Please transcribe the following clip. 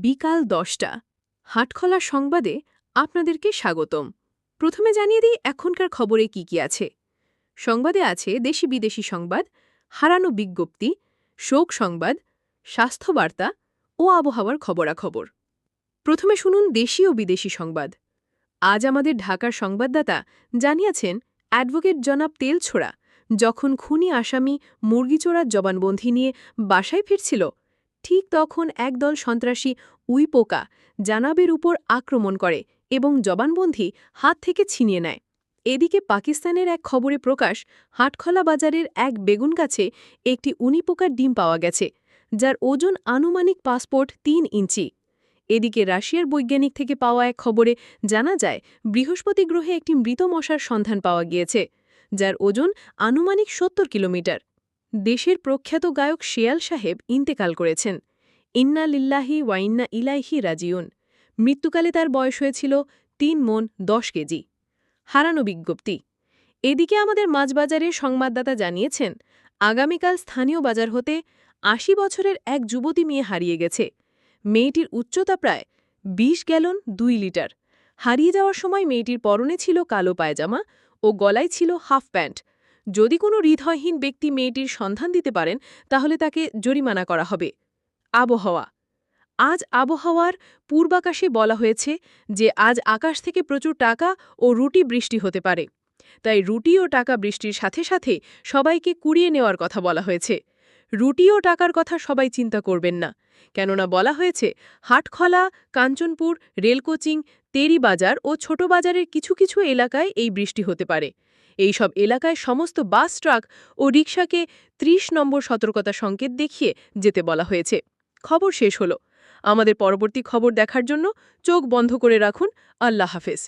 বিকাল ১০টা হাটখোলা সংবাদে আপনাদেরকে স্বাগতম। প্রথমে জানিয়ে দিই এখনকার খবরে কি কি আছে। সংবাদে আছে দেশি বিদেশি সংবাদ, হারানো বিজ্ঞপ্তি, শোক সংবাদ, স্বাস্থ্যবার্তা ও আবহাওয়ার খবরাখবর। প্রথমে শুনুন দেশি ও বিদেশি সংবাদ। আজ আমাদের ঢাকার সংবাদদাতা জানিয়েছেন, অ্যাডভোকেট জনাব তেলছোড়া যখন খুনি আসামি মুরগিচোরার জবানবন্দি নিয়ে বাসায় ফিরছিল, ঠিক তখন একদল সন্ত্রাসী উইপোকা জানাবের উপর আক্রমণ করে এবং জবানবন্দি হাত থেকে ছিনিয়ে নেয়। এদিকে পাকিস্তানের এক খবরে প্রকাশ, হাটখলা বাজারের এক বেগুনগাছে একটি উনিপোকার ডিম পাওয়া গেছে, যার ওজন আনুমানিক পাসপোর্ট ৩ ইঞ্চি। এদিকে রাশিয়ার বৈজ্ঞানিক থেকে পাওয়া এক খবরে জানা যায়, বৃহস্পতি গ্রহে একটি মৃত মশার সন্ধান পাওয়া গিয়েছে, যার ওজন আনুমানিক ৭০ কিলোমিটার। দেশের প্রখ্যাত গায়ক শেয়াল সাহেব ইন্তেকাল করেছেন। ইন্না লিল্লাহি ওয়া ইন্না ইলাইহি রাজিউন। মৃত্যুকালে তার বয়স হয়েছিল ৩ মণ ১০ কেজি। হারানো বিজ্ঞপ্তি। এদিকে আমাদের মাছবাজারের সংবাদদাতা জানিয়েছেন, আগামীকাল স্থানীয় বাজার হতে ৮০ বছরের এক যুবতী মেয়ে হারিয়ে গেছে। মেয়েটির উচ্চতা প্রায় ২০ গ্যালন ২ লিটার। হারিয়ে যাওয়ার সময় মেয়েটির পরনে ছিল কালো পায়জামা ও গলায় ছিল হাফ প্যান্ট। যদি কোনো হৃদয়হীন ব্যক্তি মেয়েটির সন্ধান দিতে পারেন, তাহলে তাকে জরিমানা করা হবে। আবহাওয়া। আজ আবহাওয়ার পূর্বাকাশে বলা হয়েছে যে আজ আকাশ থেকে প্রচুর টাকা ও রুটি বৃষ্টি হতে পারে। তাই রুটি ও টাকা বৃষ্টির সাথে সাথে সবাইকে কুড়িয়ে নেওয়ার কথা বলা হয়েছে। রুটি ও টাকার কথা সবাই চিন্তা করবেন না, কেননা বলা হয়েছে হাটখলা, কাঞ্চনপুর, রেলকোচিং, তেরিবাজার ও ছোট বাজারের কিছু কিছু এলাকায় এই বৃষ্টি হতে পারে। এই সব এলাকায় সমস্ত বাস, ট্রাক ও রিকশাকে ৩০ নম্বর সতর্কতা সংকেত দেখিয়ে যেতে বলা হয়েছে। খবর শেষ হলো। আমাদের পরবর্তী খবর দেখার জন্য চোখ বন্ধ করে রাখুন। আল্লাহ হাফেজ।